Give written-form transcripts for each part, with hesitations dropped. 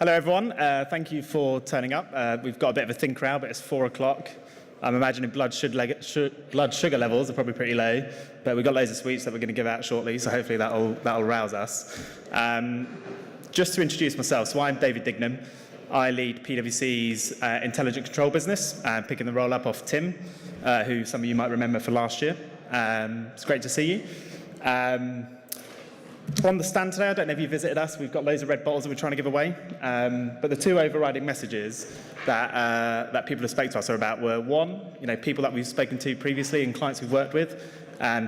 Hello, everyone. Thank you for turning up. We've got a bit of a thin crowd, but it's 4 o'clock. I'm imagining blood sugar levels are probably pretty low, but we've got loads of sweets that we're going to give out shortly, so hopefully that'll rouse us. Just to introduce myself, so I'm David Dignam. I lead PwC's intelligent control business, picking the role up off Tim, who some of you might remember for last year. It's great to see you. On the stand today, I don't know if you visited us, we've got loads of red bottles that we're trying to give away. But the two overriding messages that people have spoken to us are about were, one, people that we've spoken to previously and clients we've worked with,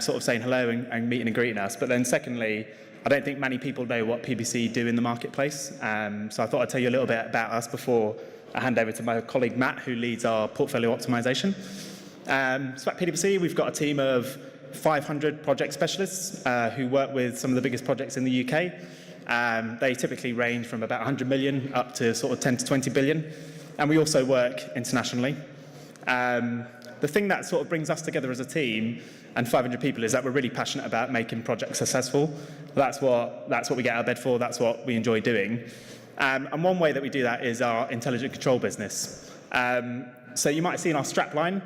sort of saying hello and meeting and greeting us. But then secondly, I don't think many people know what PwC do in the marketplace. So I thought I'd tell you a little bit about us before I hand over to my colleague Matt, who leads our portfolio optimization. So at PwC, we've got a team of 500 project specialists who work with some of the biggest projects in the UK. They typically range from about 100 million up to sort of 10 to 20 billion. And we also work internationally. The thing that sort of brings us together as a team and 500 people is that we're really passionate about making projects successful. That's what we get out of bed for. That's what we enjoy doing. And one way that we do that is our intelligent control business. So you might have seen our strapline.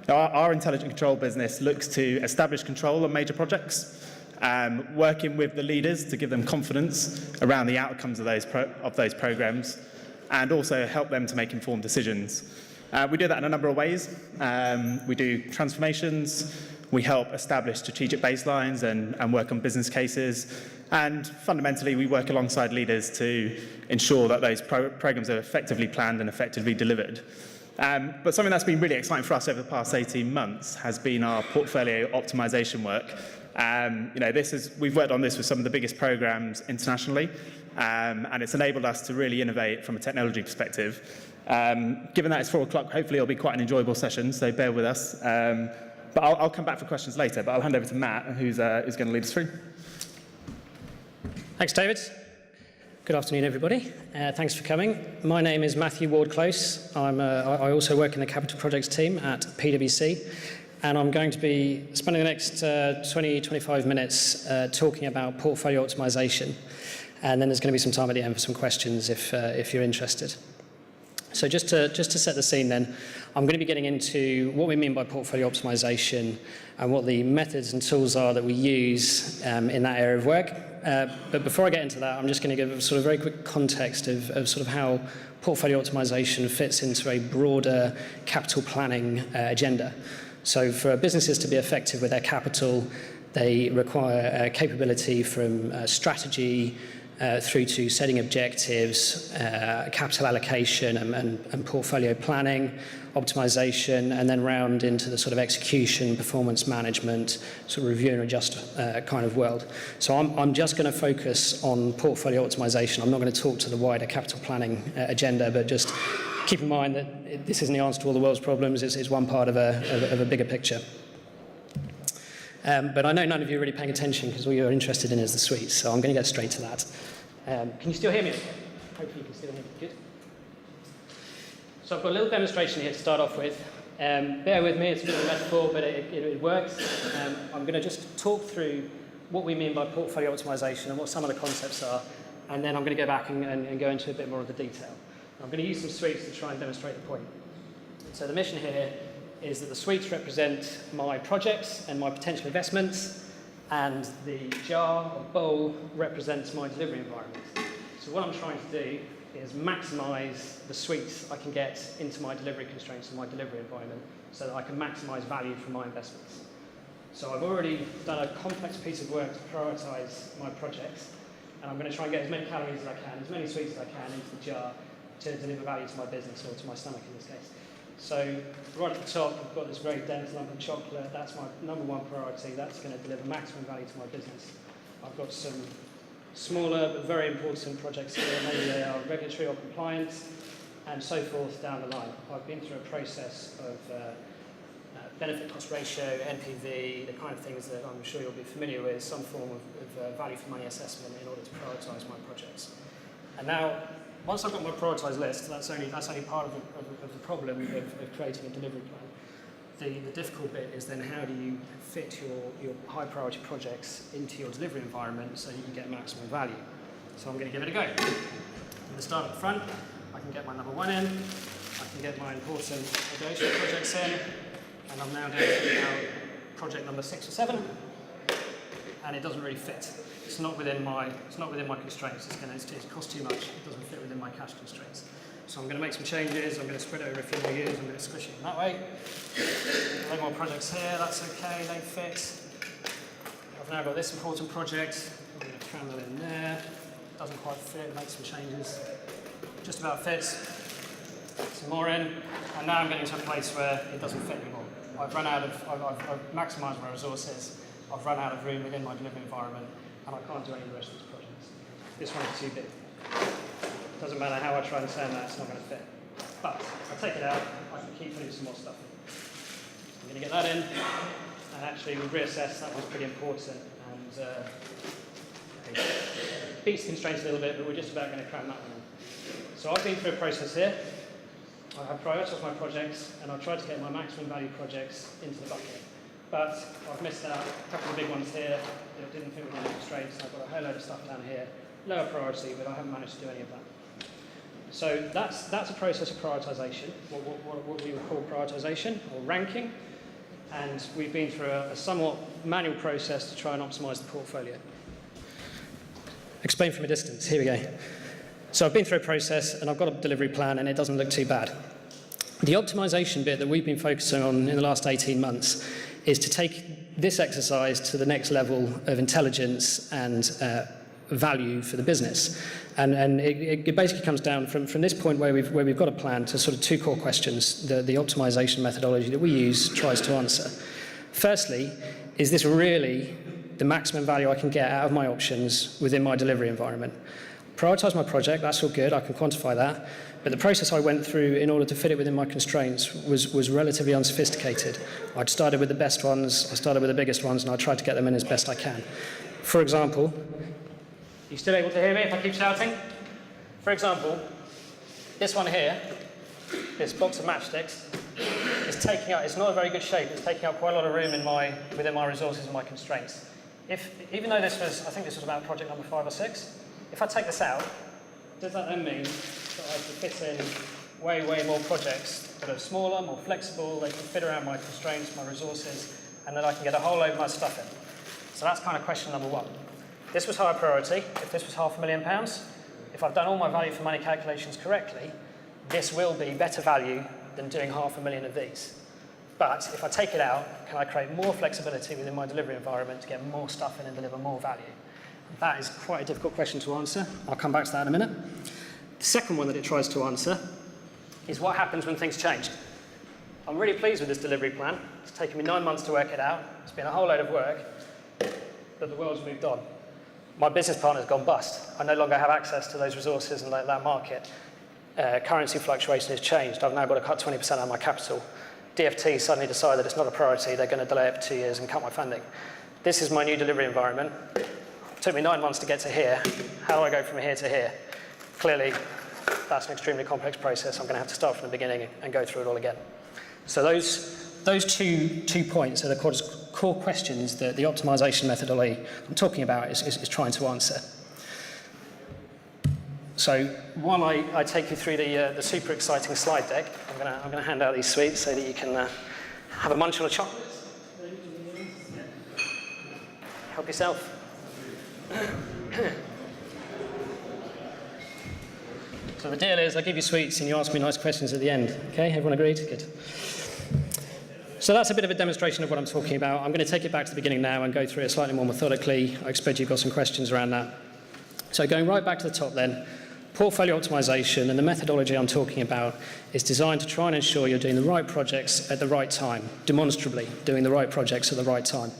Our intelligent control business looks to establish control on major projects, working with the leaders to give them confidence around the outcomes of those programs, and also help them to make informed decisions. We do that in a number of ways. We do transformations, we help establish strategic baselines and work on business cases, and fundamentally we work alongside leaders to ensure that those programs are effectively planned and effectively delivered. But something that's been really exciting for us over the past 18 months has been our portfolio optimization work. We've worked on this with some of the biggest programs internationally, and it's enabled us to really innovate from a technology perspective. Given that it's 4 o'clock, hopefully it'll be quite an enjoyable session, so bear with us. But I'll come back for questions later, but I'll hand over to Matt, who's going to lead us through. Thanks, David. Good afternoon, everybody. Thanks for coming. My name is Matthew Ward-Close. I also work in the capital projects team at PwC, and I'm going to be spending the next 20-25 minutes talking about portfolio optimization, and then there's going to be some time at the end for some questions if you're interested. So just to set the scene then, I'm going to be getting into what we mean by portfolio optimization and what the methods and tools are that we use in that area of work. But before I get into that, I'm just going to give a sort of very quick context of sort of how portfolio optimization fits into a broader capital planning agenda. So for businesses to be effective with their capital, they require capability from strategy through to setting objectives, capital allocation and portfolio planning, optimization, and then round into the sort of execution, performance management, sort of review and adjust kind of world. So I'm just going to focus on portfolio optimization. I'm not going to talk to the wider capital planning agenda, but just keep in mind that this isn't the answer to all the world's problems. It's one part of a bigger picture. But I know none of you are really paying attention because all you're interested in is the sweets, so I'm going to get straight to that. Can you still hear me okay? Hopefully you can still hear me. Good. So I've got a little demonstration here to start off with. Bear with me, it's a bit of a metaphor, but it works. I'm going to just talk through what we mean by portfolio optimization and what some of the concepts are, and then I'm going to go back and go into a bit more of the detail. I'm going to use some sweets to try and demonstrate the point. So the mission here is that the sweets represent my projects and my potential investments, and the jar or bowl represents my delivery environment. So what I'm trying to do is maximize the sweets I can get into my delivery constraints and my delivery environment so that I can maximize value from my investments. So I've already done a complex piece of work to prioritize my projects, and I'm going to try and get as many calories as I can, as many sweets as I can into the jar to deliver value to my business or to my stomach in this case. So right at the top, I've got this very dense lump of chocolate. That's my number one priority. That's going to deliver maximum value to my business. I've got some smaller but very important projects here. Maybe they are regulatory or compliance, and so forth down the line. I've been through a process of benefit cost ratio, NPV, the kind of things that I'm sure you'll be familiar with, some form of value for money assessment in order to prioritise my projects. And now, once I've got my prioritised list, that's only part of the problem of creating a delivery plan. The difficult bit is then how do you fit your high priority projects into your delivery environment so you can get maximum value. So I'm going to give it a go. At the start at the front, I can get my number 1 in, I can get my important aviation projects in, and I'm now down to project number 6 or 7, and it doesn't really fit. It's not within my constraints. It costs too much. It doesn't fit within my cash constraints. So I'm going to make some changes. I'm going to spread it over a few more years. I'm going to squish it in that way. A lot more projects here. That's okay. They fit. I've now got this important project. I'm going to cram that in there. Doesn't quite fit. Make some changes. Just about fits. Some more in. And now I'm getting to a place where it doesn't fit anymore. I've maximised my resources. I've run out of room within my delivery environment, and I can't do any of the rest of these projects. This one is too big. Doesn't matter how I try and turn that, it's not going to fit. But I take it out, I can keep putting some more stuff in. I'm going to get that in, and actually we'll reassess. That one's pretty important, and beats the constraints a little bit, but we're just about going to cram that one in. So I've been through a process here. I have prioritised my projects, and I've tried to get my maximum value projects into the bucket. But I've missed out a couple of big ones here that didn't fit within the constraints. I've got a whole load of stuff down here, lower priority, but I haven't managed to do any of that. So that's a process of prioritisation, what we would call prioritisation or ranking. And we've been through a somewhat manual process to try and optimise the portfolio. Explain from a distance. Here we go. So I've been through a process, and I've got a delivery plan, and it doesn't look too bad. The optimisation bit that we've been focusing on in the last 18 months is to take this exercise to the next level of intelligence and value for the business. And it basically comes down from this point where we've got a plan to sort of 2 core questions the optimization methodology that we use tries to answer. Firstly, is this really the maximum value I can get out of my options within my delivery environment? Prioritise my project, that's all good, I can quantify that. But the process I went through in order to fit it within my constraints was relatively unsophisticated. I'd started with the best ones, I started with the biggest ones, and I tried to get them in as best I can. For example, you still able to hear me if I keep shouting? For example, this one here, this box of matchsticks, is taking up, it's not a very good shape, it's taking up quite a lot of room within my resources and my constraints. Even though this was, I think this was about project number 5 or 6, if I take this out, does that then mean that I can fit in way more projects that are smaller, more flexible, they can fit around my constraints, my resources, and then I can get a whole load of my stuff in? So that's kind of question number 1. This was higher priority. If this was £500,000, if I've done all my value for money calculations correctly, this will be better value than doing £500,000 of these. But if I take it out, can I create more flexibility within my delivery environment to get more stuff in and deliver more value? That is quite a difficult question to answer. I'll come back to that in a minute. The second one that it tries to answer is what happens when things change. I'm really pleased with this delivery plan. It's taken me 9 months to work it out. It's been a whole load of work, but the world's moved on. My business partner's gone bust. I no longer have access to those resources and that market. Currency fluctuation has changed. I've now got to cut 20% out of my capital. DFT suddenly decided it's not a priority. They're going to delay it for 2 years and cut my funding. This is my new delivery environment. It took me 9 months to get to here. How do I go from here to here? Clearly, that's an extremely complex process. I'm going to have to start from the beginning and go through it all again. So those two points are the core questions that the optimization methodology I'm talking about is trying to answer. So while I take you through the super exciting slide deck, I'm going to hand out these sweets so that you can have a munch on a chocolate. Help yourself. So the deal is I give you sweets and you ask me nice questions at the end. Okay, everyone agreed? Good. So that's a bit of a demonstration of what I'm talking about. I'm going to take it back to the beginning now and go through it slightly more methodically. I expect you've got some questions around that. So going right back to the top then, portfolio optimization and the methodology I'm talking about is designed to try and ensure you're doing the right projects at the right time, demonstrably doing the right projects at the right time.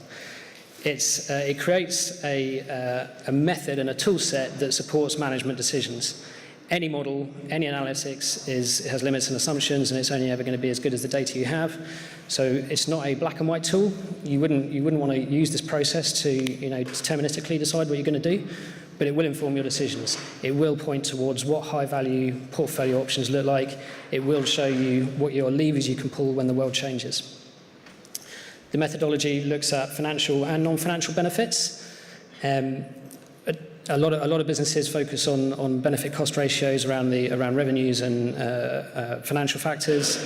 It creates a method and a tool set that supports management decisions. Any model, any analytics has limits and assumptions, and it's only ever going to be as good as the data you have. So it's not a black and white tool. You wouldn't want to use this process to deterministically decide what you're going to do, but it will inform your decisions. It will point towards what high-value portfolio options look like. It will show you what your levers you can pull when the world changes. The methodology looks at financial and non-financial benefits. a lot of businesses focus on benefit cost ratios around revenues and financial factors.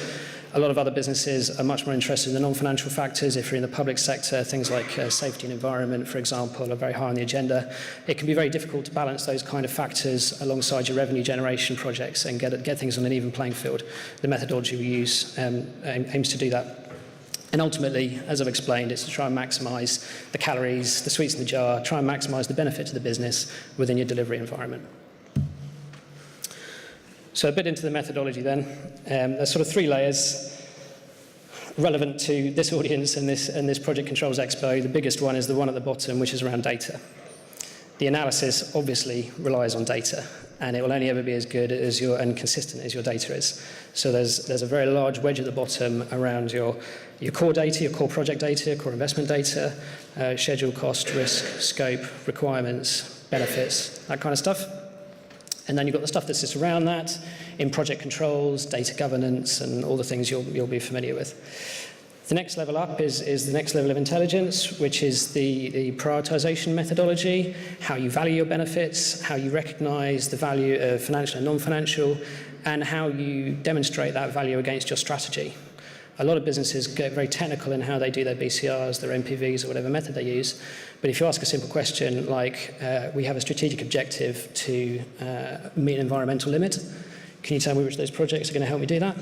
A lot of other businesses are much more interested in the non-financial factors. If you're in the public sector, things like safety and environment, for example, are very high on the agenda. It can be very difficult to balance those kind of factors alongside your revenue generation projects and get things on an even playing field. The methodology we use aims to do that. And ultimately, as I've explained, it's to try and maximise the calories, the sweets in the jar, try and maximise the benefit to the business within your delivery environment. So a bit into the methodology then. There's sort of 3 layers relevant to this audience and this Project Controls Expo. The biggest one is the one at the bottom, which is around data. The analysis obviously relies on data, and it will only ever be as good as and consistent as your data is. So there's a very large wedge at the bottom around your core data, your core project data, core investment data, schedule, cost, risk, scope, requirements, benefits, that kind of stuff. And then you've got the stuff that sits around that in project controls, data governance, and all the things you'll be familiar with. The next level up is the next level of intelligence, which is the prioritization methodology, how you value your benefits, how you recognize the value of financial and non-financial, and how you demonstrate that value against your strategy. A lot of businesses get very technical in how they do their BCRs, their MPVs, or whatever method they use. But if you ask a simple question like, we have a strategic objective to meet an environmental limit, can you tell me which of those projects are going to help me do that?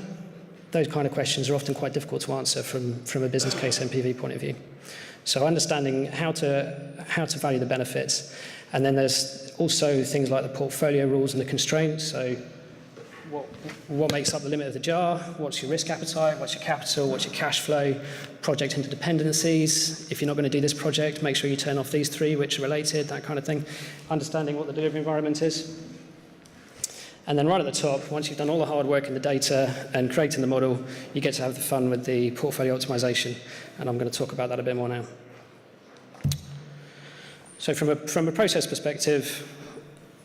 Those kind of questions are often quite difficult to answer from a business case MPV point of view. So understanding how to value the benefits. And then there's also things like the portfolio rules and the constraints. So what makes up the limit of the jar? What's your risk appetite? What's your capital? What's your cash flow? Project interdependencies. If you're not going to do this project, make sure you turn off these 3 which are related, that kind of thing. Understanding what the delivery environment is. And then right at the top, once you've done all the hard work in the data and creating the model, you get to have the fun with the portfolio optimization. And I'm going to talk about that a bit more now. So from a process perspective,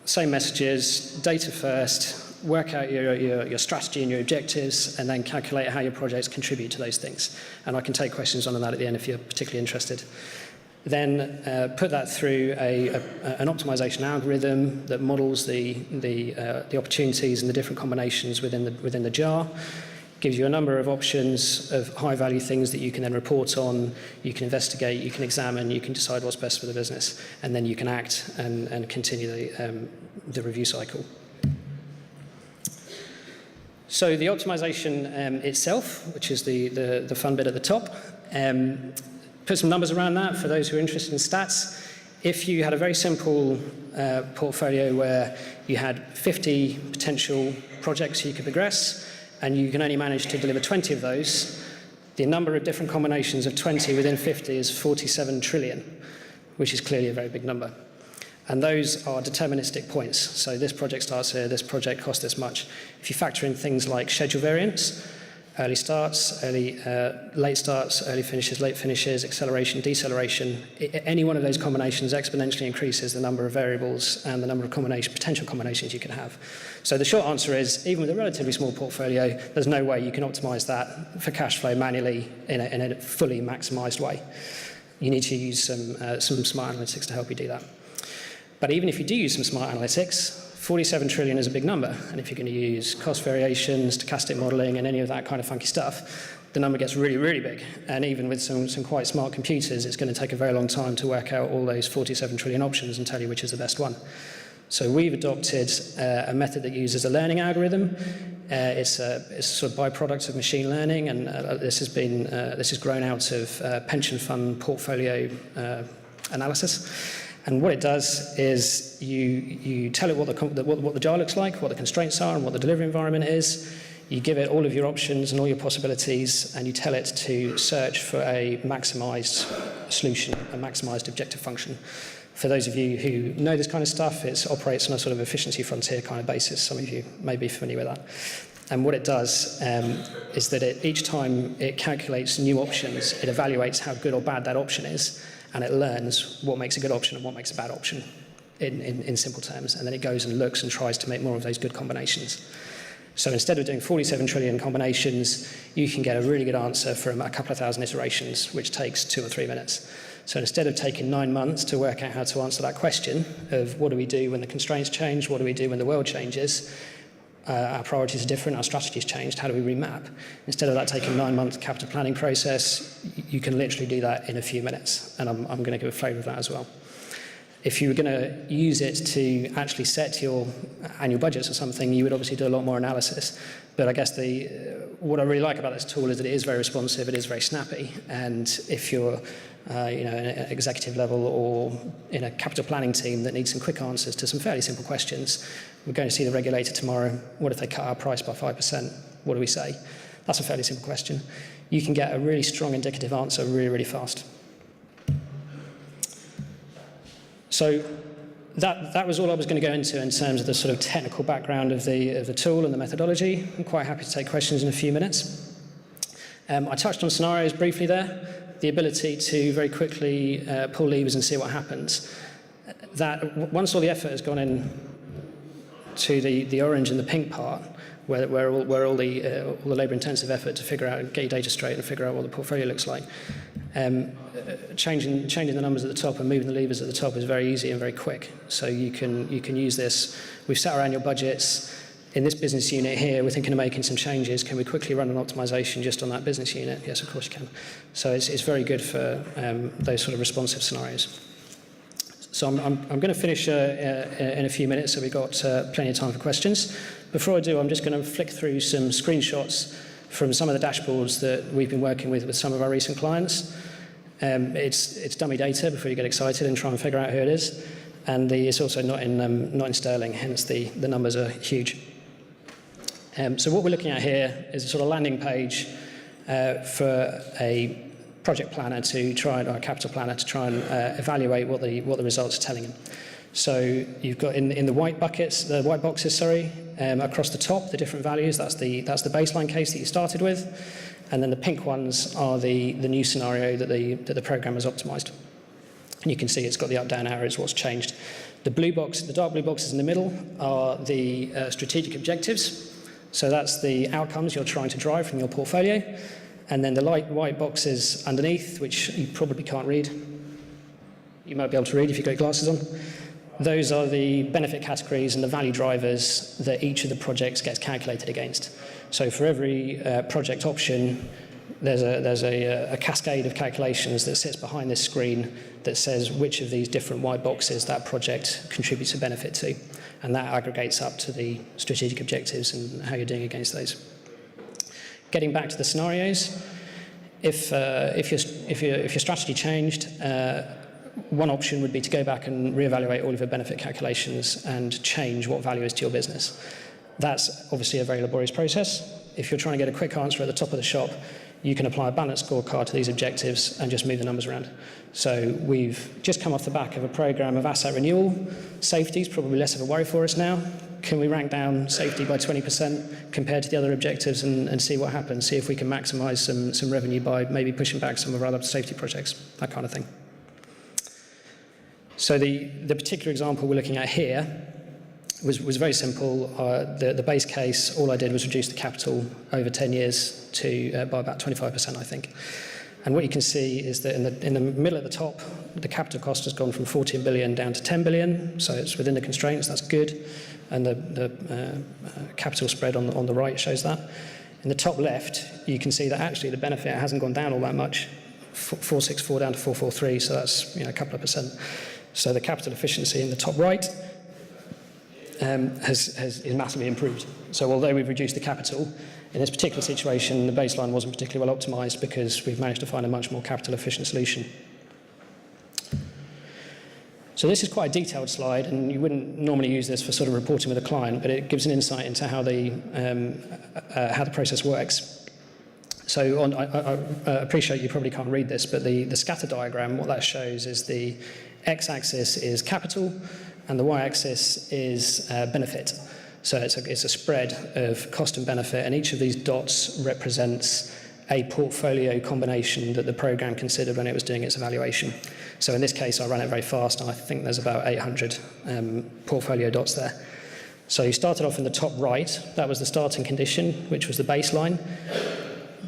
same messages, data first, work out your strategy and your objectives, and then calculate how your projects contribute to those things. And I can take questions on that at the end if you're particularly interested. Then put that through an optimization algorithm that models the opportunities and the different combinations within the jar. Gives you a number of options of high-value things that you can then report on, you can investigate, you can examine, you can decide what's best for the business, and then you can act and continue the review cycle. So the optimization itself, which is the fun bit at the top, put some numbers around that for those who are interested in stats. If you had a very simple portfolio where you had 50 potential projects you could progress, and you can only manage to deliver 20 of those, the number of different combinations of 20 within 50 is 47 trillion, which is clearly a very big number. And those are deterministic points. So this project starts here, this project costs this much. If you factor in things like schedule variance, early starts, late starts, early finishes, late finishes, acceleration, deceleration, any one of those combinations exponentially increases the number of variables and the number of potential combinations you can have. So the short answer is, even with a relatively small portfolio, there's no way you can optimize that for cash flow manually in a fully maximized way. You need to use some smart analytics to help you do that. But even if you do use some smart analytics, 47 trillion is a big number, and if you're going to use cost variations, stochastic modeling, and any of that kind of funky stuff, the number gets really, really big. And even with some quite smart computers, it's going to take a very long time to work out all those 47 trillion options and tell you which is the best one. So we've adopted a method that uses a learning algorithm. It's a sort of byproduct of machine learning, and this has grown out of pension fund portfolio analysis. And what it does is you tell it what the jar looks like, what the constraints are, and what the delivery environment is. You give it all of your options and all your possibilities, and you tell it to search for a maximized solution, a maximized objective function. For those of you who know this kind of stuff, it operates on a sort of efficiency frontier kind of basis. Some of you may be familiar with that. And what it does is that each time it calculates new options, it evaluates how good or bad that option is, and it learns what makes a good option and what makes a bad option in simple terms. And then it goes and looks and tries to make more of those good combinations. So instead of doing 47 trillion combinations, you can get a really good answer from a couple of thousand iterations, which takes 2 or 3 minutes. So instead of taking 9 months to work out how to answer that question of what do we do when the constraints change, what do we do when the world changes, our priorities are different, our strategy's changed, how do we remap? Instead of that taking a 9-month capital planning process, you can literally do that in a few minutes, and I'm going to give a flavour of that as well. If you were going to use it to actually set your annual budgets or something, you would obviously do a lot more analysis. But I guess what I really like about this tool is that it is very responsive, it is very snappy, and if you're an executive level or in a capital planning team that needs some quick answers to some fairly simple questions, we're going to see the regulator tomorrow, what if they cut our price by 5%? What do we say? That's a fairly simple question. You can get a really strong indicative answer really, really fast. So that was all I was going to go into in terms of the sort of technical background of the tool and the methodology. I'm quite happy to take questions in a few minutes. I touched on scenarios briefly there, the ability to very quickly pull levers and see what happens. That once all the effort has gone in to the orange and the pink part, where all the labour-intensive effort to figure out, get your data straight and figure out what the portfolio looks like, changing the numbers at the top and moving the levers at the top is very easy and very quick. So you can use this. We've set our annual budgets. In this business unit here, we're thinking of making some changes. Can we quickly run an optimization just on that business unit? Yes, of course you can. So it's very good for those sort of responsive scenarios. So I'm going to finish in a few minutes, so we've got plenty of time for questions. Before I do, I'm just going to flick through some screenshots from some of the dashboards that we've been working with some of our recent clients. It's dummy data before you get excited and try and figure out who it is. And it's also not in sterling, hence the numbers are huge. So what we're looking at here is a sort of landing page for a project planner to try and, or a capital planner to try and evaluate what the results are telling him. So you've got in the white boxes, across the top, the different values. That's the baseline case that you started with, and then the pink ones are the new scenario that the program has optimized. And you can see it's got the up-down arrows, what's changed. The dark blue boxes in the middle are the strategic objectives. So that's the outcomes you're trying to drive from your portfolio. And then the light white boxes underneath, which you probably can't read. You might be able to read if you've got your glasses on. Those are the benefit categories and the value drivers that each of the projects gets calculated against. So for every project option, there's a cascade of calculations that sits behind this screen that says which of these different white boxes that project contributes a benefit to. And that aggregates up to the strategic objectives and how you're doing against those. Getting back to the scenarios, if your strategy changed, one option would be to go back and reevaluate all of your benefit calculations and change what value is to your business. That's obviously a very laborious process. If you're trying to get a quick answer at the top of the shop, you can apply a balanced scorecard to these objectives and just move the numbers around. So we've just come off the back of a program of asset renewal. Safety is probably less of a worry for us now. Can we rank down safety by 20% compared to the other objectives and see what happens, see if we can maximize some revenue by maybe pushing back some of our other safety projects, that kind of thing. So the particular example we're looking at here was very simple. The base case, all I did was reduce the capital over 10 years to by about 25%, I think. And what you can see is that in the middle at the top, the capital cost has gone from 14 billion down to 10 billion, so it's within the constraints, that's good. And the capital spread on the right shows that. In the top left, you can see that actually the benefit hasn't gone down all that much, 464 down to 443, so that's a couple of percent. So the capital efficiency in the top right is massively improved. So although we've reduced the capital, in this particular situation, the baseline wasn't particularly well optimized because we've managed to find a much more capital efficient solution. So this is quite a detailed slide, and you wouldn't normally use this for sort of reporting with a client, but it gives an insight into how the process works. So I appreciate you probably can't read this, but the scatter diagram, what that shows is the x-axis is capital, and the y-axis is benefit. So it's a spread of cost and benefit, and each of these dots represents a portfolio combination that the program considered when it was doing its evaluation. So in this case, I ran it very fast, and I think there's about 800 portfolio dots there. So you started off in the top right. That was the starting condition, which was the baseline.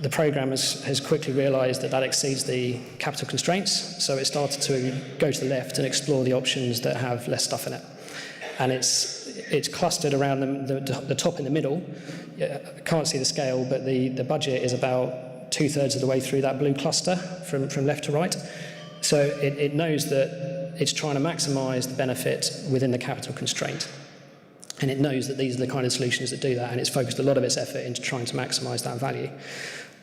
The programme has quickly realised that that exceeds the capital constraints, so it started to go to the left and explore the options that have less stuff in it. And it's clustered around the top in the middle. I can't see the scale, but the budget is about 2/3 of the way through that blue cluster from left to right. So it knows that it's trying to maximise the benefit within the capital constraint. And it knows that these are the kind of solutions that do that, and it's focused a lot of its effort into trying to maximise that value.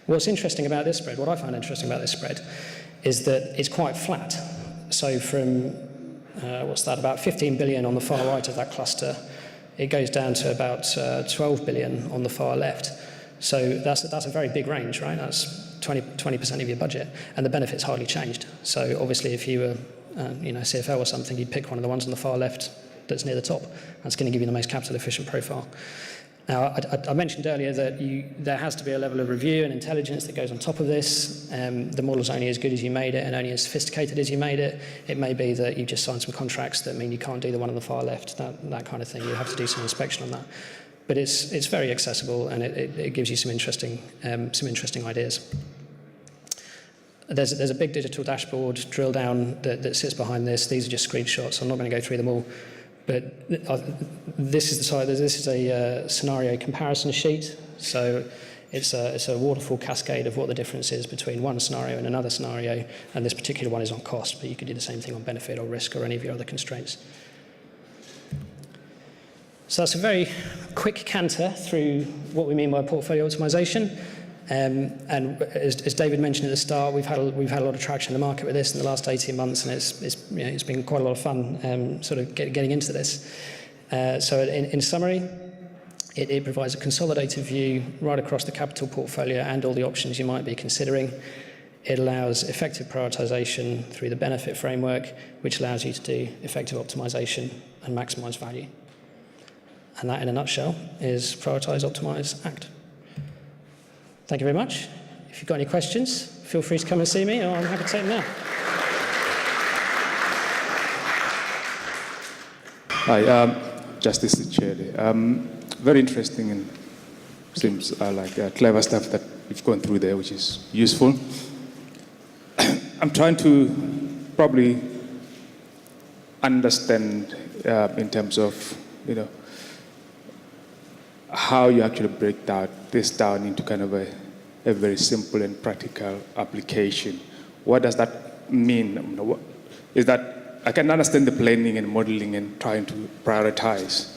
What's interesting about this spread, what I find interesting about this spread, is that it's quite flat. So from, about 15 billion on the far right of that cluster, it goes down to about 12 billion on the far left. So that's a very big range, right? That's 20% of your budget, and the benefit's hardly changed. So obviously if you were CFO or something, you'd pick one of the ones on the far left that's near the top. That's going to give you the most capital efficient profile. Now, I mentioned earlier that there has to be a level of review and intelligence that goes on top of this. The model's only as good as you made it and only as sophisticated as you made it. It may be that you just signed some contracts that mean you can't do the one on the far left, that kind of thing. You have to do some inspection on that. But it's very accessible, and it gives you some interesting ideas. There's a big digital dashboard drill down that sits behind this. These are just screenshots, so I'm not going to go through them all. But this is a scenario comparison sheet. So it's a waterfall cascade of what the difference is between one scenario and another scenario. And this particular one is on cost, but you could do the same thing on benefit or risk or any of your other constraints. So that's a very quick canter through what we mean by portfolio optimization. And as David mentioned at the start, we've had a lot of traction in the market with this in the last 18 months, and it's been quite a lot of fun sort of getting into this. So in summary, it provides a consolidated view right across the capital portfolio and all the options you might be considering. It allows effective prioritization through the benefit framework, which allows you to do effective optimization and maximize value. And that, in a nutshell, is prioritize, optimize, act. Thank you very much. If you've got any questions, feel free to come and see me, or I'm happy to take them now. Hi, Justice Chair. Very interesting and seems like clever stuff that you've gone through there, which is useful. I'm trying to probably understand in terms of, how you actually break this down into kind of a very simple and practical application. What does that mean? Is that I can understand the planning and modeling and trying to prioritize.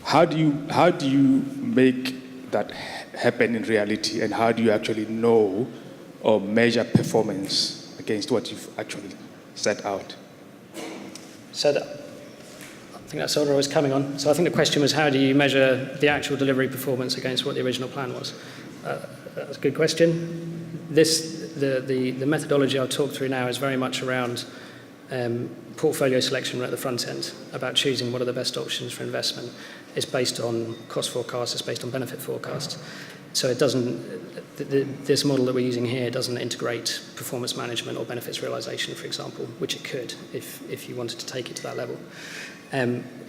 How do you make that happen in reality, and how do you actually know or measure performance against what you've actually set out? I think that's what I was coming on. So I think the question was, how do you measure the actual delivery performance against what the original plan was? That's a good question. The methodology I'll talk through now is very much around portfolio selection right at the front end, about choosing what are the best options for investment. It's based on cost forecasts, it's based on benefit forecasts. So it doesn't, this model that we're using here doesn't integrate performance management or benefits realization, for example, which it could if you wanted to take it to that level.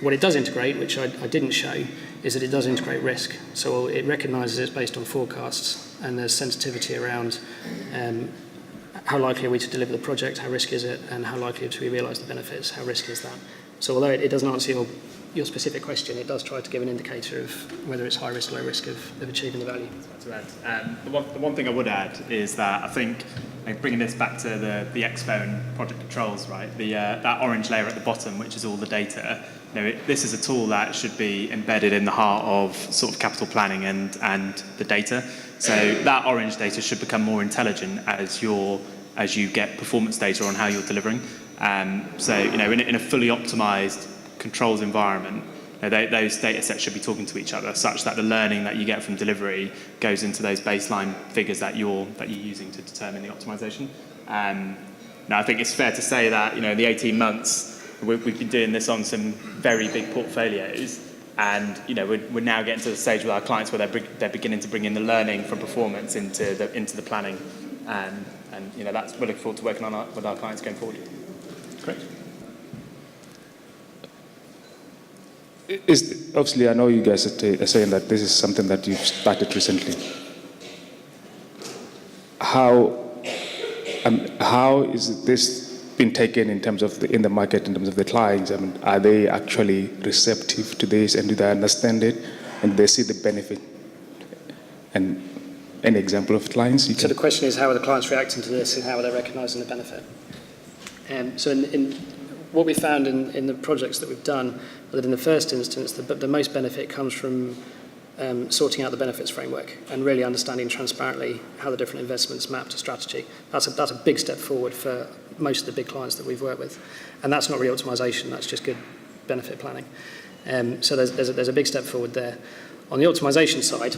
What it does integrate, which I didn't show, is that it does integrate risk. So it recognises it's based on forecasts, and there's sensitivity around how likely are we to deliver the project, how risky is it, and how likely do we realise the benefits, how risky is that. So although it doesn't answer your specific question, it does try to give an indicator of whether it's high risk, low risk of achieving the value. The one thing I would add is that I think, bringing this back to the Expo and project controls, right? That orange layer at the bottom, which is all the data. This is a tool that should be embedded in the heart of sort of capital planning and the data. So that orange data should become more intelligent as you get performance data on how you're delivering. So in a fully optimized controls environment, those data sets should be talking to each other, such that the learning that you get from delivery goes into those baseline figures that you're using to determine the optimization. Now, I think it's fair to say that in the 18 months we've been doing this on some very big portfolios, and we're now getting to the stage with our clients where they're beginning to bring in the learning from performance into the planning, and that's we're looking forward to working on with our clients going forward. Great. obviously, I know you guys are saying that this is something that you've started recently. How is this been taken in terms of in the market, in terms of the clients? I mean, are they actually receptive to this, and do they understand it, and they see the benefit? And any example of clients? So the question is, how are the clients reacting to this, and how are they recognising the benefit? So in what we found in the projects that we've done, that in the first instance, the most benefit comes from sorting out the benefits framework and really understanding transparently how the different investments map to strategy. That's a big step forward for most of the big clients that we've worked with. And that's not re-optimization, that's just good benefit planning. So there's a big step forward there. On the optimization side,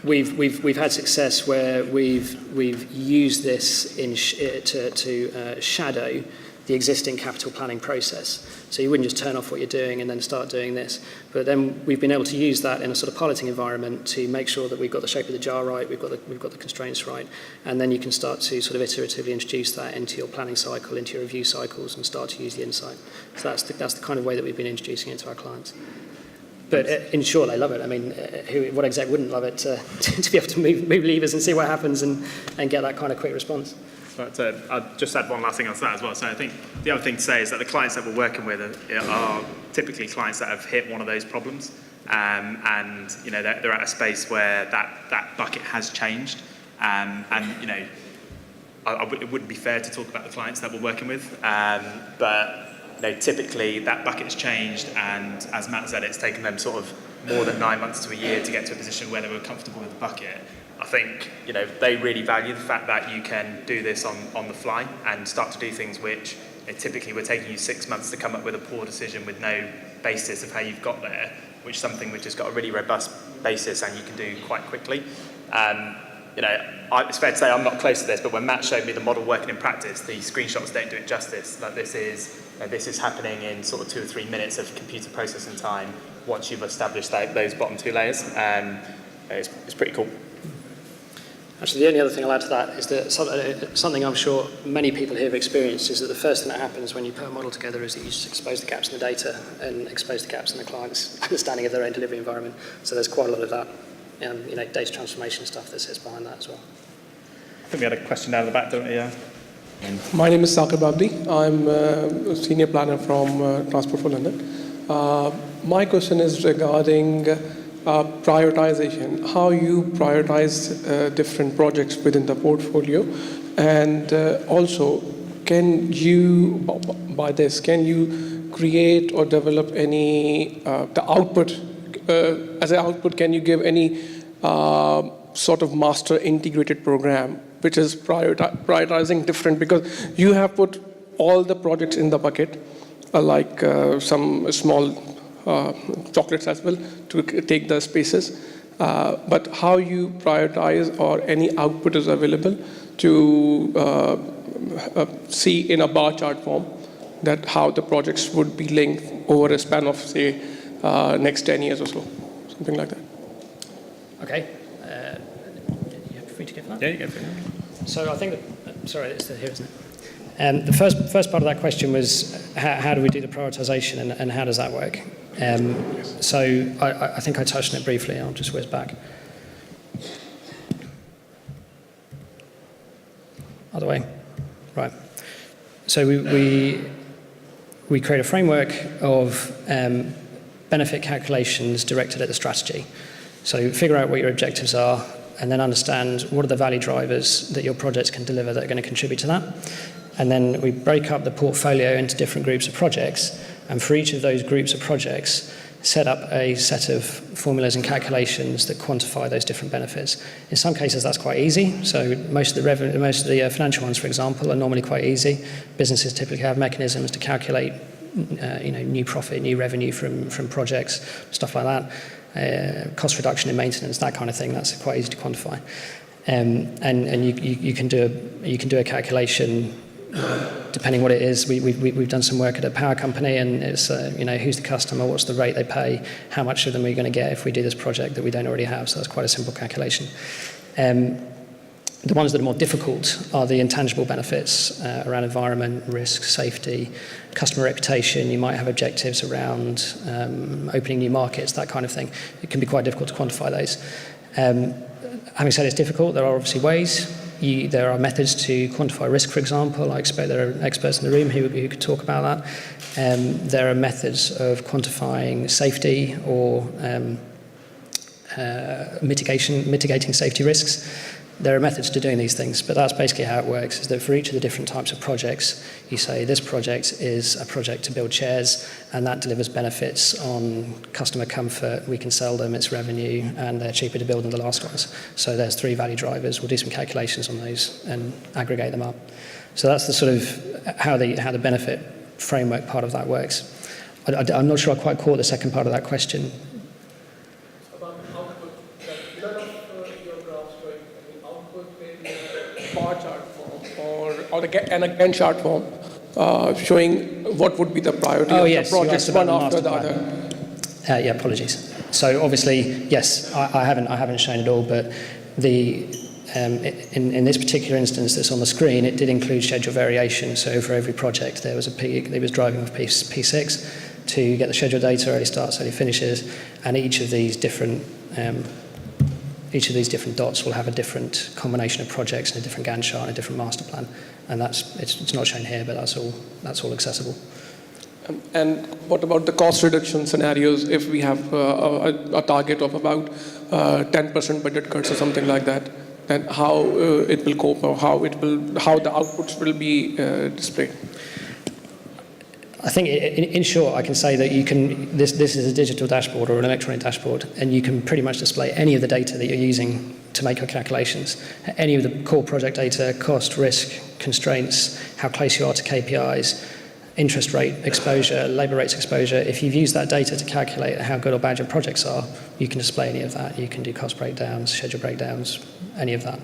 we've had success where we've used this to shadow the existing capital planning process. So you wouldn't just turn off what you're doing and then start doing this. But then we've been able to use that in a sort of piloting environment to make sure that we've got the shape of the jar right, we've got the constraints right, and then you can start to sort of iteratively introduce that into your planning cycle, into your review cycles, and start to use the insight. So that's the kind of way that we've been introducing it to our clients. But in short, they love it. I mean, what exec wouldn't love it to be able to move levers and see what happens and get that kind of quick response? But I'll just add one last thing on to that as well. So I think the other thing to say is that the clients that we're working with are typically clients that have hit one of those problems. And, you know, they're at a space where that bucket has changed. And, you know, it wouldn't be fair to talk about the clients that we're working with. But, you know, typically that bucket has changed. And as Matt said, it's taken them sort of more than 9 months to a year to get to a position where they were comfortable with the bucket. I think, you know, they really value the fact that you can do this on the fly and start to do things which, you know, typically were taking you 6 months to come up with a poor decision with no basis of how you've got there, which is something which has got a really robust basis and you can do quite quickly. You know, it's fair to say I'm not close to this, but when Matt showed me the model working in practice, the screenshots don't do it justice. Like this is happening in sort of 2 or 3 minutes of computer processing time once you've established those bottom two layers. It's pretty cool. Actually, the only other thing I'll add to that is that something I'm sure many people here have experienced is that the first thing that happens when you put a model together is that you just expose the gaps in the data and expose the gaps in the client's understanding of their own delivery environment. So there's quite a lot of that, you know, data transformation stuff that sits behind that as well. I think we had a question down the back, don't we? Yeah. My name is Saqib Abdi. I'm a senior planner from Transport for London. My question is regarding prioritization, how you prioritize different projects within the portfolio, and also can you create or develop any the output as an output, can you give any sort of master integrated program which is prioritizing different, because you have put all the projects in the bucket like some small chocolates as well to take the spaces, but how you prioritize or any output is available to see in a bar chart form that how the projects would be linked over a span of, say, next 10 years or so, something like that. Okay. You have free to give that? Yeah, you go for it. So I think that, sorry, it's here, isn't it? The first part of that question was how do we do the prioritization and how does that work? So I think I touched on it briefly. I'll just whiz back. Other way. Right. So we create a framework of benefit calculations directed at the strategy. So figure out what your objectives are and then understand what are the value drivers that your projects can deliver that are going to contribute to that. And then we break up the portfolio into different groups of projects, and for each of those groups of projects, set up a set of formulas and calculations that quantify those different benefits. In some cases, that's quite easy. So most of the financial ones, for example, are normally quite easy. Businesses typically have mechanisms to calculate, new profit, new revenue from projects, stuff like that. Cost reduction in maintenance, that kind of thing. That's quite easy to quantify. And you can do a calculation. Depending what it is, we've done some work at a power company, and it's who's the customer, what's the rate they pay, how much of them are you going to get if we do this project that we don't already have. So that's quite a simple calculation. The ones that are more difficult are the intangible benefits around environment, risk, safety, customer reputation. You might have objectives around opening new markets, that kind of thing. It can be quite difficult to quantify those. Having said it's difficult, there are obviously ways. There are methods to quantify risk, for example. I expect there are experts in the room who could talk about that. There are methods of quantifying safety or mitigating safety risks. There are methods to doing these things, but that's basically how it works, is that for each of the different types of projects, you say this project is a project to build chairs, and that delivers benefits on customer comfort, we can sell them, it's revenue, and they're cheaper to build than the last ones. So there's 3 value drivers. We'll do some calculations on those and aggregate them up. So that's the sort of how the benefit framework part of that works. I'm not sure I quite caught the second part of that question. Bar chart form or a Gantt chart form showing what would be the priority of the projects one after the other. Yeah, apologies. So obviously, yes, I haven't shown it all, but in this particular instance that's on the screen, it did include schedule variation. So for every project, there was it was driving with P6 to get the schedule data, early starts, early finishes, and each of these different dots will have a different combination of projects and a different Gantt chart and a different master plan. And it's not shown here, but that's all accessible. And what about the cost reduction scenarios if we have a target of about 10% budget cuts or something like that? Then how it will cope, or how the outputs will be displayed? I think, in short, I can say that you can. This is a digital dashboard or an electronic dashboard, and you can pretty much display any of the data that you're using to make your calculations. Any of the core project data, cost, risk, constraints, how close you are to KPIs, interest rate exposure, labour rates exposure. If you've used that data to calculate how good or bad your projects are, you can display any of that. You can do cost breakdowns, schedule breakdowns, any of that.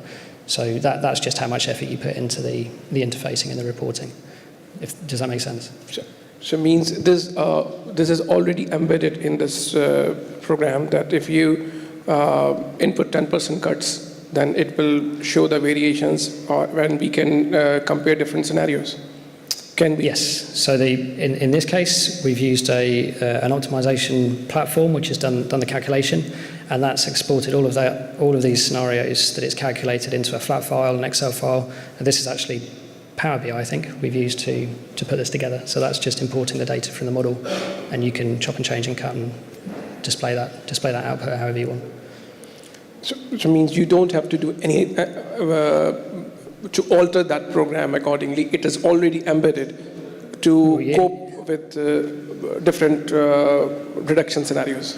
So that's just how much effort you put into the interfacing and the reporting. Does that make sense? Sure. So it means this is already embedded in this program, that if you input 10% cuts, then it will show the variations when we can compare different scenarios. Can we? Yes. So in this case, we've used an optimization platform which has done the calculation, and that's exported all of these scenarios that it's calculated into a flat file, an Excel file, and this is actually Power BI, I think, we've used to put this together. So that's just importing the data from the model, and you can chop and change and cut and display that output however you want. So it means you don't have to do any to alter that program accordingly. It is already embedded to cope with different reduction scenarios.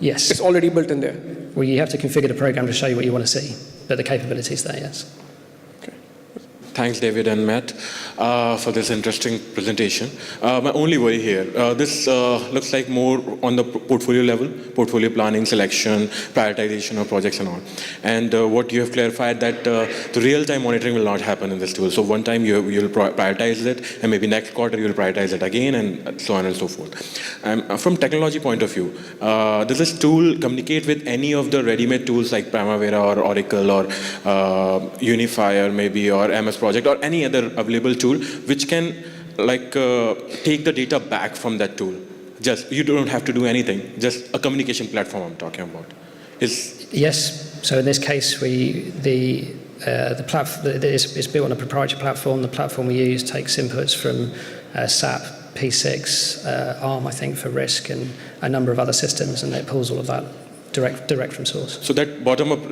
Yes. It's already built in there. Well, you have to configure the program to show you what you want to see, but the capability is there, yes. Thanks, David and Matt, for this interesting presentation. My only worry here, this looks like more on the portfolio level, portfolio planning, selection, prioritization of projects and all. And what you have clarified that the real-time monitoring will not happen in this tool. So one time you'll prioritize it, and maybe next quarter you'll prioritize it again, and so on and so forth. From technology point of view, does this tool communicate with any of the ready-made tools like Primavera or Oracle or Unifier maybe, or MS Project, or any other available tool which can take the data back from that tool? Just, you don't have to do anything, just a communication platform I'm talking about. Yes. So in this case, the platform is built on a proprietary platform. The platform we use takes inputs from SAP, P6, ARM, I think, for risk, and a number of other systems, and it pulls all of that direct from source. So that bottom-up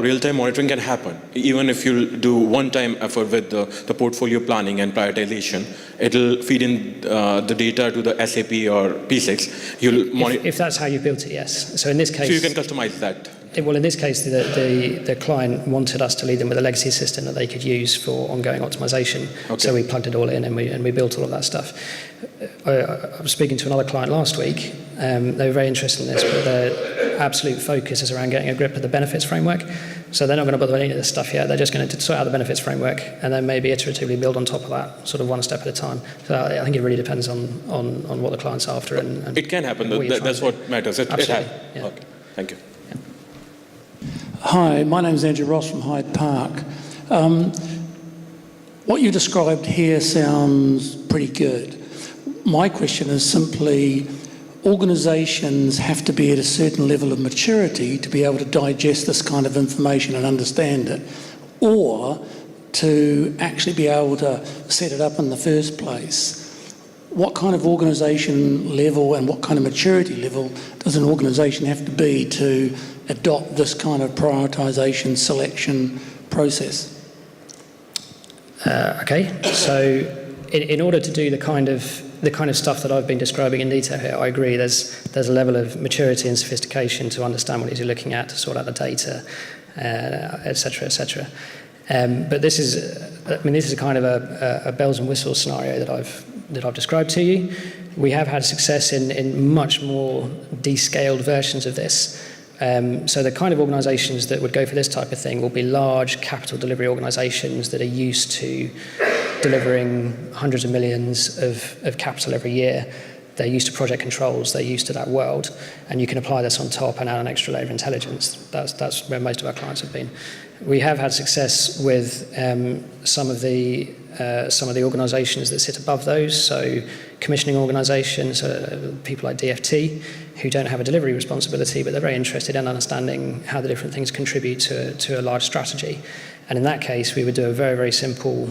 real-time monitoring can happen. Even if you do one-time effort with the portfolio planning and prioritization, it'll feed in the data to the SAP or P6. You'll monitor. If that's how you built it, yes. So in this case, so you can customize that. Well, in this case, the client wanted us to lead them with a legacy system that they could use for ongoing optimization. Okay. So we plugged it all in, and we built all of that stuff. I was speaking to another client last week. They were very interested in this, but their absolute focus is around getting a grip of the benefits framework. So they're not going to bother with any of this stuff yet. They're just going to sort out the benefits framework, and then maybe iteratively build on top of that, sort of one step at a time. So I think it really depends on what the client's after. And it can happen. That's what matters. Absolutely. Yeah. Okay. Thank you. Hi, my name is Andrew Ross from Hyde Park. What you described here sounds pretty good. My question is simply, organisations have to be at a certain level of maturity to be able to digest this kind of information and understand it, or to actually be able to set it up in the first place. What kind of organisation level and what kind of maturity level does an organisation have to be to adopt this kind of prioritisation selection process? Okay, so in order to do the kind of stuff that I've been describing in detail here, I agree. There's a level of maturity and sophistication to understand what it is you're looking at, to sort out the data, etc., etc. But this is a kind of a bells and whistles scenario that I've described to you. We have had success in much more descaled versions of this. So the kind of organisations that would go for this type of thing will be large capital delivery organisations that are used to delivering hundreds of millions of capital every year. They're used to project controls, they're used to that world, and you can apply this on top and add an extra layer of intelligence. That's where most of our clients have been. We have had success with some of the organisations that sit above those, so commissioning organisations, people like DFT, who don't have a delivery responsibility, but they're very interested in understanding how the different things contribute to a large strategy. And in that case, we would do a very, very simple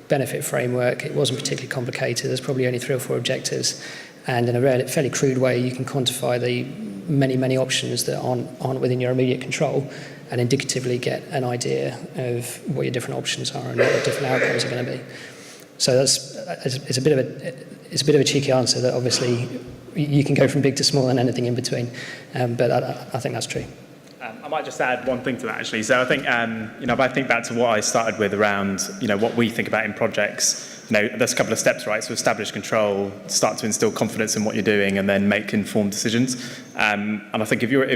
benefit framework. It wasn't particularly complicated. There's probably only 3 or 4 objectives. And in a fairly crude way, you can quantify the many, many options that aren't within your immediate control, and indicatively get an idea of what your different options are and what the different outcomes are going to be. So it's a bit of a cheeky answer that obviously you can go from big to small and anything in between, but I think that's true. I might just add one thing to that, actually. So I think, if I think back to what I started with around, what we think about in projects, there's a couple of steps, right? So establish control, start to instill confidence in what you're doing, and then make informed decisions. And I think if you're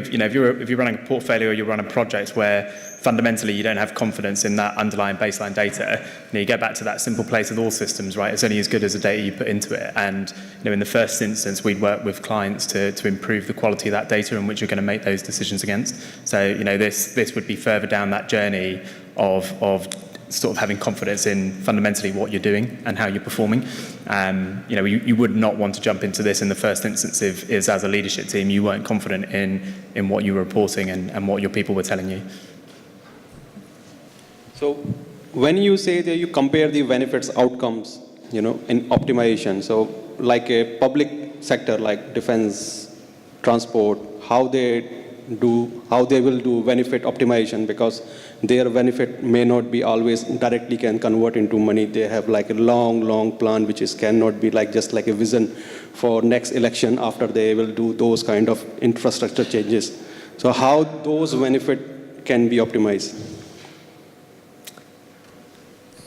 running a portfolio or you're running projects where fundamentally you don't have confidence in that underlying baseline data, you go back to that simple place with all systems, right? It's only as good as the data you put into it. And in the first instance, we'd work with clients to improve the quality of that data in which you're going to make those decisions against. So this would be further down that journey of sort of having confidence in fundamentally what you're doing and how you're performing. You would not want to jump into this in the first instance if as a leadership team you weren't confident in what you were reporting and what your people were telling you. So when you say that you compare the benefits outcomes, in optimization, so like a public sector like defense, transport, how they will do benefit optimization, because their benefit may not be always directly can convert into money. They have like a long plan which cannot be just like a vision for next election after they will do those kind of infrastructure changes. So how those benefit can be optimized?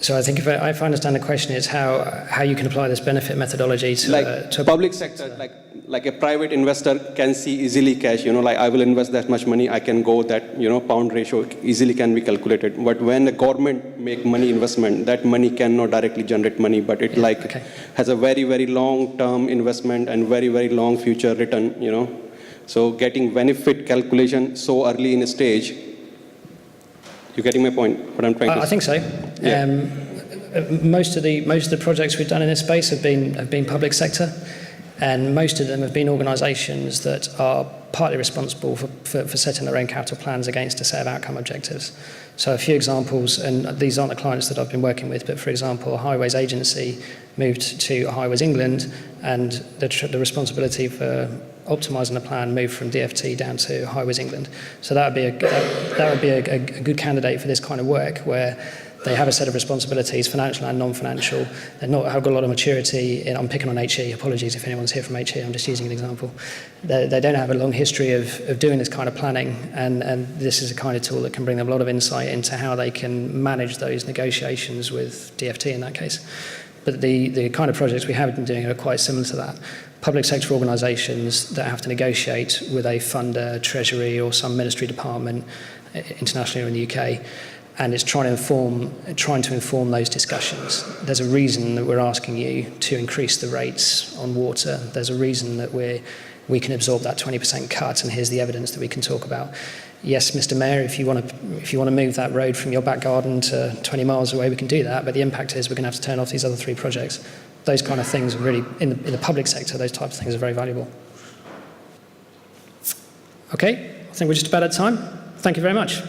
So I think if I understand the question, it's how you can apply this benefit methodology to a public sector, like a private investor can see easily cash, I will invest that much money, I can go that, pound ratio easily can be calculated. But when the government make money investment, that money cannot directly generate money, but it has a very, very long-term investment and very, very long future return, So getting benefit calculation so early in a stage, you getting my point? What I'm trying to say? I think so. Yeah. Most of the projects we've done in this space have been public sector, and most of them have been organisations that are partly responsible for setting their own capital plans against a set of outcome objectives. So a few examples, and these aren't the clients that I've been working with, but for example, a highways agency moved to Highways England, and the responsibility for optimising the plan moved from DFT down to Highways England. So that would be a good candidate for this kind of work, where they have a set of responsibilities, financial and non-financial. They've got a lot of maturity. I'm picking on HE. Apologies if anyone's here from HE. I'm just using an example. They don't have a long history of doing this kind of planning, and this is a kind of tool that can bring them a lot of insight into how they can manage those negotiations with DFT in that case. But the kind of projects we have been doing are quite similar to that. Public sector organisations that have to negotiate with a funder, treasury, or some ministry department, internationally or in the UK, and it's trying to inform those discussions. There's a reason that we're asking you to increase the rates on water. There's a reason that we can absorb that 20% cut, and here's the evidence that we can talk about. yes, Mr. Mayor, if you want to move that road from your back garden to 20 miles away, we can do that. But the impact is we're going to have to turn off these other 3 projects. Those kind of things are really, in the public sector, those types of things are very valuable. Okay, I think we're just about at time. Thank you very much.